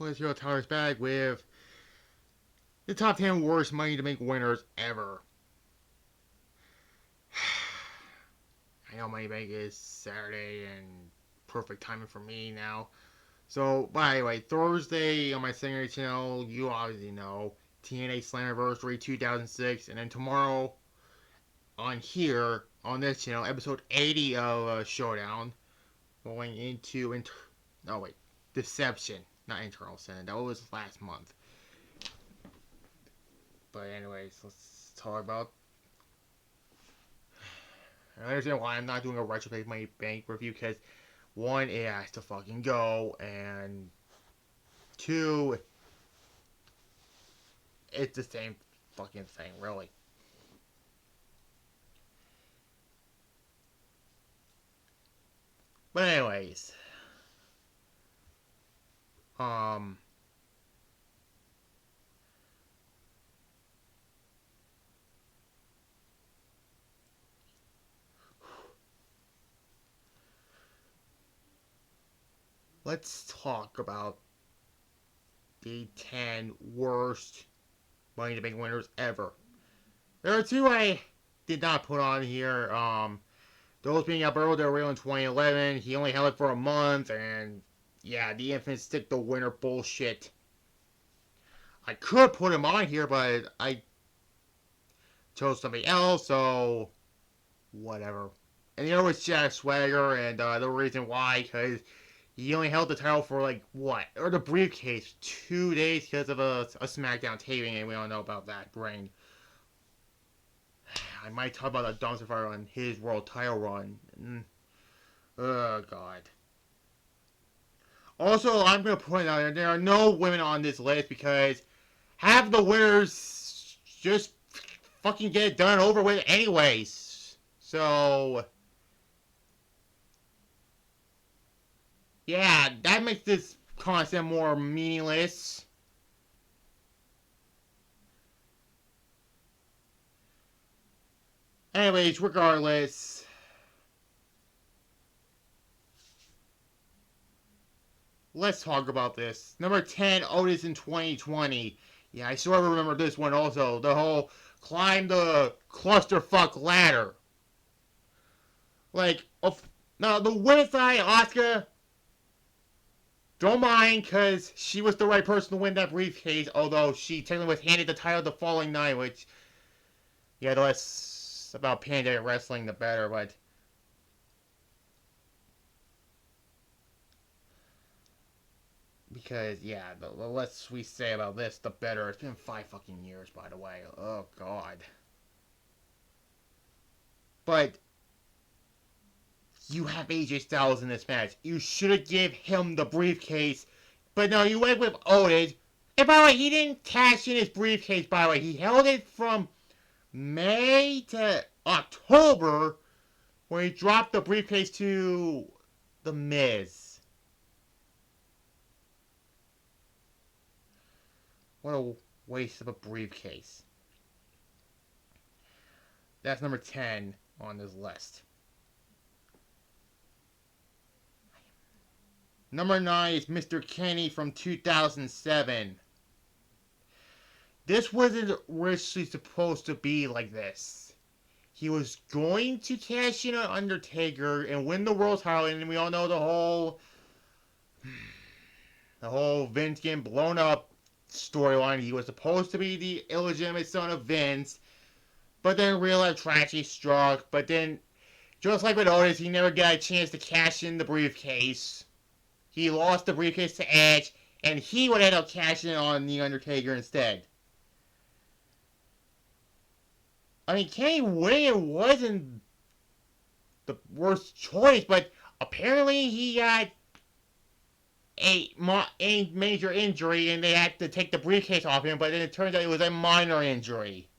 let's go Tyler's back with the top 10 worst money to make winners ever. I know Money Bank is Saturday and perfect timing for me now. So, by the way, Thursday on my secondary channel, you obviously know, TNA Slammiversary 2006, and then tomorrow on here, on this channel, episode 80 of Showdown, going into, no wait, Deception, not Internal Sin, that was last month. But anyways, let's talk about, I understand why I'm not doing a retrospective Money Bank review, because one, it has to fucking go, and two, it's the same fucking thing, really. But anyways, let's talk about the 10 worst Money to Bank winners ever. There are two I did not put on here. Those being Alberto Del Rio in 2011. He only held it for a month, and yeah, the infant stick the winner bullshit. I could put him on here, but I chose somebody else, so whatever. And the other was Jack Swagger, and the reason why, because he only held the title for like what? Or the briefcase 2 days because of a SmackDown taping, and we all know about that brain. I might talk about a dumpster fire on his world title run. Oh god. Also, I'm gonna point out there are no women on this list because half the winners just fucking get it done over with anyways. So yeah, that makes this concept more meaningless. Anyways, regardless, let's talk about this. Number 10, Otis in 2020. Yeah, I sort of remember this one also. The whole climb the clusterfuck ladder. Like, now the winning side, Asuka, don't mind, because she was the right person to win that briefcase, although she technically was handed the title the following night, which, yeah, the less about Pandemic Wrestling, the better, but because, yeah, the less we say about this, the better. It's been 5 fucking years, by the way. Oh, God. But you have AJ Styles in this match. You should have given him the briefcase. But no, you went with Otis. And by the way, he didn't cash in his briefcase, by the way. He held it from May to October, when he dropped the briefcase to The Miz. What a waste of a briefcase. That's number 10 on this list. Number 9 is Mr. Kenny from 2007. This wasn't originally supposed to be like this. He was going to cash in on Undertaker and win the world title, and we all know the whole Vince getting blown up storyline. He was supposed to be the illegitimate son of Vince, but then real life tragedy struck. But then, just like with Otis, he never got a chance to cash in the briefcase. He lost the briefcase to Edge, and he would end up cashing in on The Undertaker instead. I mean, Kenny winning wasn't the worst choice, but apparently he got a major injury, and they had to take the briefcase off him, but then it turns out it was a minor injury.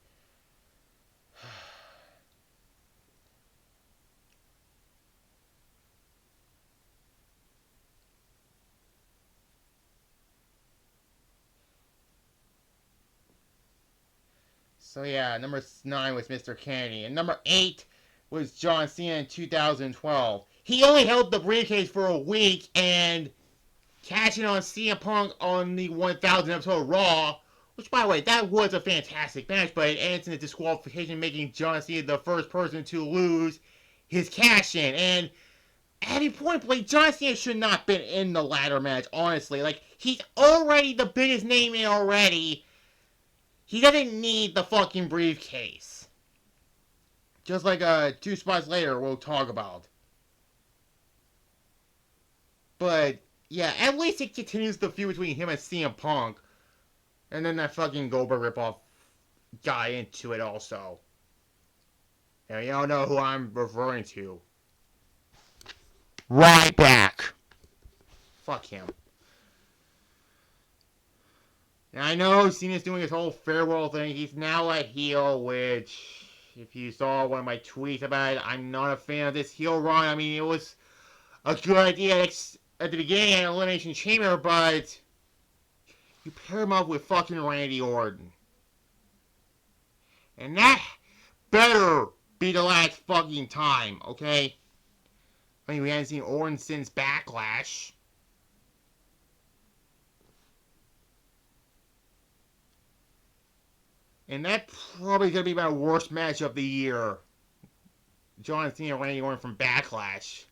So yeah, number 9 was Mr. Kennedy, and number 8 was John Cena in 2012. He only held the briefcase for a week, and cashing on CM Punk on the 1000 episode of Raw, which, by the way, that was a fantastic match, but it ends in a disqualification, making John Cena the first person to lose his cash-in. And at any point, like, John Cena should not have been in the ladder match, honestly. Like, he's already the biggest name in already. He doesn't need the fucking briefcase. Just like 2 spots later, we'll talk about. But, yeah, at least it continues the feud between him and CM Punk. And then that fucking Goldberg ripoff guy into it also. And y'all know who I'm referring to. Right back. Fuck him. And I know Cena's doing his whole farewell thing. He's now a heel, which, if you saw one of my tweets about it, I'm not a fan of this heel run. I mean, it was a good idea at the beginning at Elimination Chamber, but you pair him up with fucking Randy Orton. And that better be the last fucking time, okay? I mean, we haven't seen Orton since Backlash. And that's probably going to be my worst match of the year. John Cena and Randy Orton from Backlash.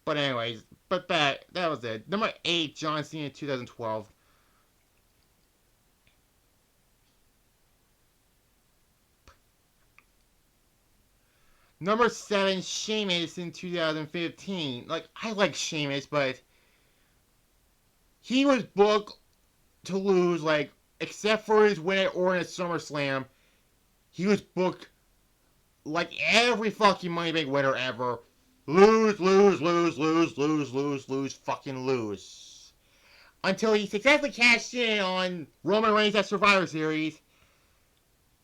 But anyways, that was it. Number 8, John Cena 2012. Number 7, Sheamus in 2015. Like, I like Sheamus, but he was booked to lose, like, except for his win at Orton at SummerSlam, he was booked like every fucking Money Bank winner ever. Lose, fucking lose. Until he successfully cashed in on Roman Reigns at Survivor Series.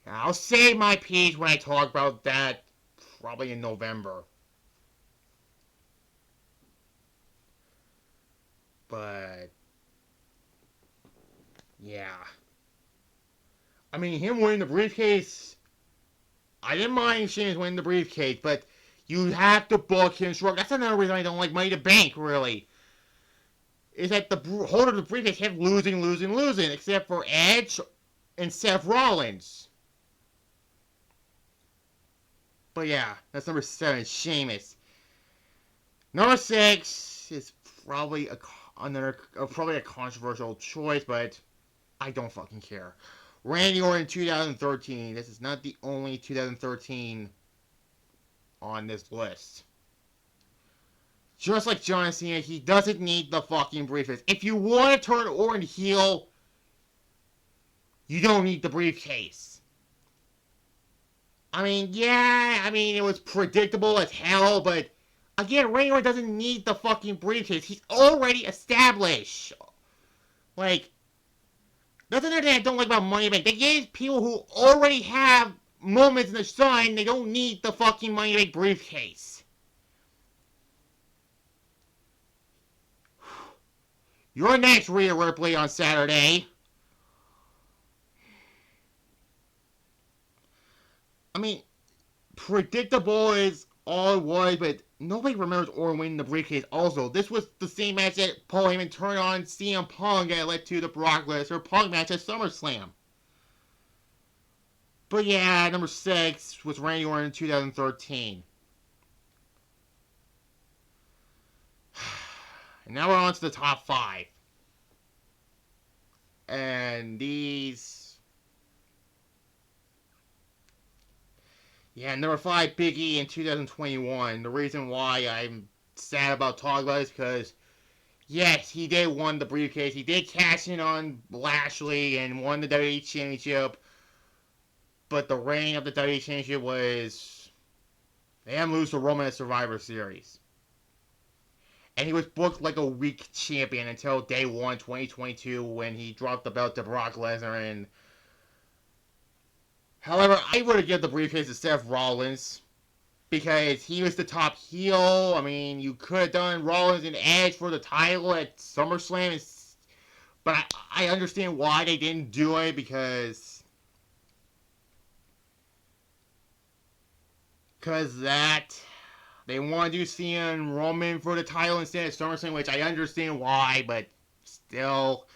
I'll save my piece when I talk about that, probably in November. But, yeah. I mean, him winning the briefcase, I didn't mind Sheamus winning the briefcase, but you have to book him strong. That's another reason I don't like Money to Bank, really. Is that the holder of the briefcase kept losing, except for Edge and Seth Rollins. But yeah, that's number 7, Sheamus. Number 6 is probably probably a controversial choice, but I don't fucking care. Randy Orton 2013. This is not the only 2013 on this list. Just like John Cena, he doesn't need the fucking briefcase. If you want to turn Orton heel, you don't need the briefcase. I mean, yeah, it was predictable as hell, but again, Randy Orton doesn't need the fucking briefcase. He's already established. Like, that's another thing I don't like about Money Bank. They gave people who already have moments in the sun, they don't need the fucking Money Bank briefcase. You're next, Rhea Ripley, on Saturday. I mean, predictable is all it was, but nobody remembers Orton winning the briefcase also. This was the same match that Paul Heyman turned on CM Punk and led to the Brock Lesnar Punk match at SummerSlam. But yeah, number 6 was Randy Orton in 2013. And now we're on to the top 5. And these... Yeah, number 5, Big E in 2021. The reason why I'm sad about talking about it is because, yes, he did win the briefcase. He did cash in on Lashley and won the WWE Championship. But the reign of the WWE Championship was... They had him lose to Roman at Survivor Series. And he was booked like a weak champion until day 1, 2022, when he dropped the belt to Brock Lesnar. And however, I would have given the briefcase to Seth Rollins because he was the top heel. I mean, you could have done Rollins and Edge for the title at SummerSlam, but I understand why they didn't do it because that They want to do Cena and Roman for the title instead of SummerSlam, which I understand why, but still.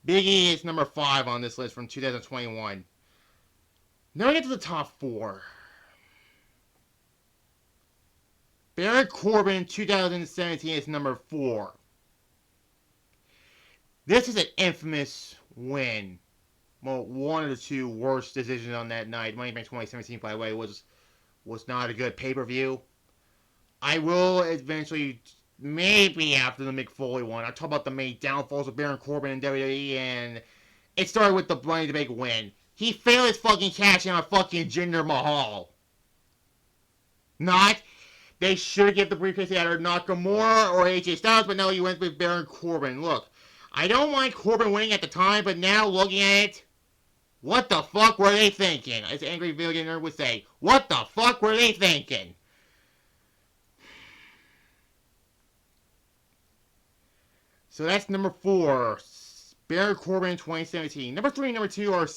Big E is number 5 on this list from 2021. Now we get to the top 4. Baron Corbin 2017 is number 4. This is an infamous win. Well, one of the 2 worst decisions on that night. Money Bank 2017, by the way, was not a good pay-per-view. I will eventually, maybe after the Mick Foley one, I'll talk about the main downfalls of Baron Corbin in WWE, and it started with the Money to Make win. He failed his fucking cash in on fucking Jinder Mahal. Not. They should have given the briefcase to either Nakamura or AJ Styles, but no, you went with Baron Corbin. Look, I don't mind Corbin winning at the time, but now looking at it, what the fuck were they thinking? As Angry Billionaire would say, what the fuck were they thinking? So that's number 4, Baron Corbin 2017. Number 3 and number 2 are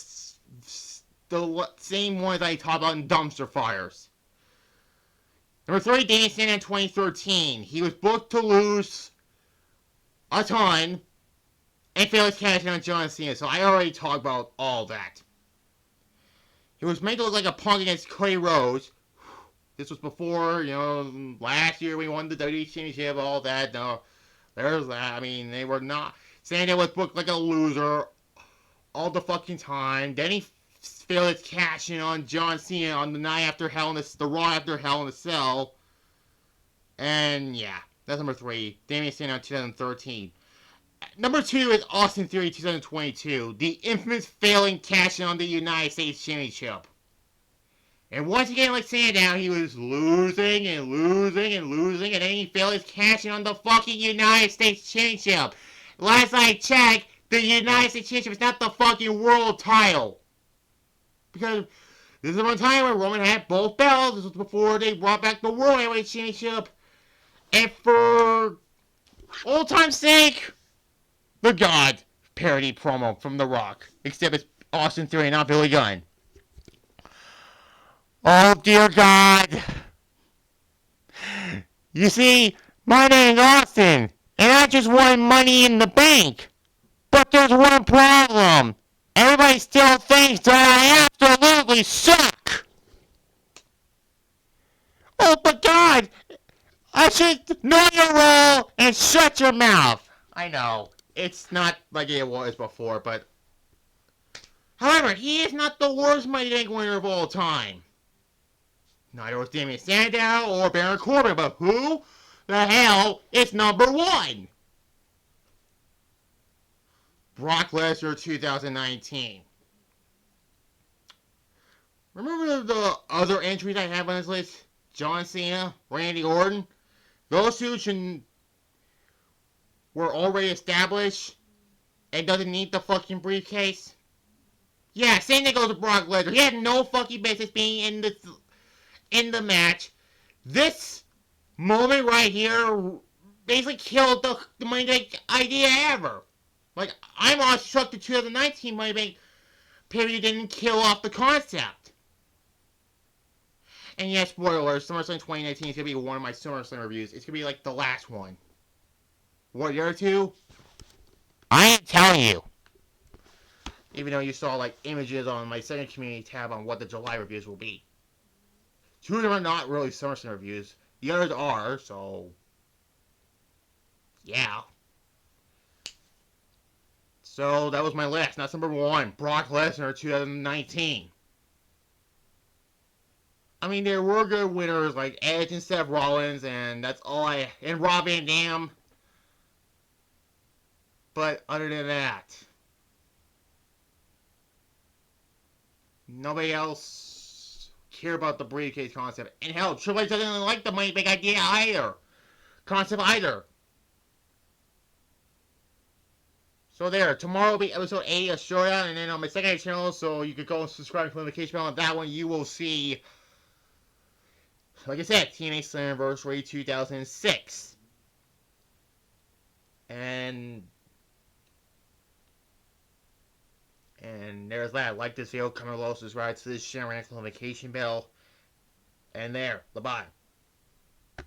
the same ones I talked about in Dumpster Fires. Number 3, Daniel Sanders in 2013. He was booked to lose a ton and failed his cash in on John Cena, so I already talked about all that. He was made to look like a punk against Cody Rhodes. This was before, last year we won the WWE Championship, all that. No, there's that. I mean, they were not. Sanders was booked like a loser all the fucking time. Then he failed his cash in on John Cena on the night after the Raw after Hell in a Cell. And yeah, that's number 3. Damian Sandow 2013. Number 2 is Austin Theory 2022. The infamous failing cash in on the United States Championship. And once again, like Sandow, he was losing and losing and losing, and then he failed his cash in on the fucking United States Championship. Last I checked, the United States Championship is not the fucking world title. Because this is one time where Roman had both belts. This was before they brought back the World Heavyweight Championship. And for old time's sake, the God parody promo from The Rock. Except it's Austin Theory, not Billy Gunn. Oh, dear God. You see, my name's Austin, and I just won Money in the Bank. But there's one problem. Everybody still thinks that I absolutely suck. Oh, but God, I should know your role and shut your mouth. I know, it's not like it was before, but... However, he is not the worst Money Bank winner of all time. Neither was Damian Sandow or Baron Corbin, but who the hell is number 1? Brock Lesnar 2019. Remember the other entries I have on this list? John Cena, Randy Orton. Those 2 were already established and doesn't need the fucking briefcase. Yeah, same thing goes with Brock Lesnar. He had no fucking business being in the match. This moment right here basically killed the Money Bank idea ever. Like, I'm awestruck the 2019 Money Bank period didn't kill off the concept. And yes, spoilers, SummerSlam 2019 is going to be one of my SummerSlam reviews. It's going to be like the last one. What, the other 2? I ain't telling you. Even though you saw like images on my second community tab on what the July reviews will be. 2 of them are not really SummerSlam reviews. The others are, so... yeah. So, that was my list. That's number 1. Brock Lesnar 2019. I mean, there were good winners like Edge and Seth Rollins, and that's all and Rob Van Dam. But other than that, nobody else cared about the briefcase concept. And hell, Triple H doesn't even like the Money Bank idea either. Concept either. So there, tomorrow will be episode 8 of Showdown, and then on my secondary channel, so you can go and subscribe to the notification bell. On that one, you will see, like I said, TNA Slammiversary 2006. And there's that. Like this video, comment below, subscribe to this channel, and the notification bell. And there, the bye.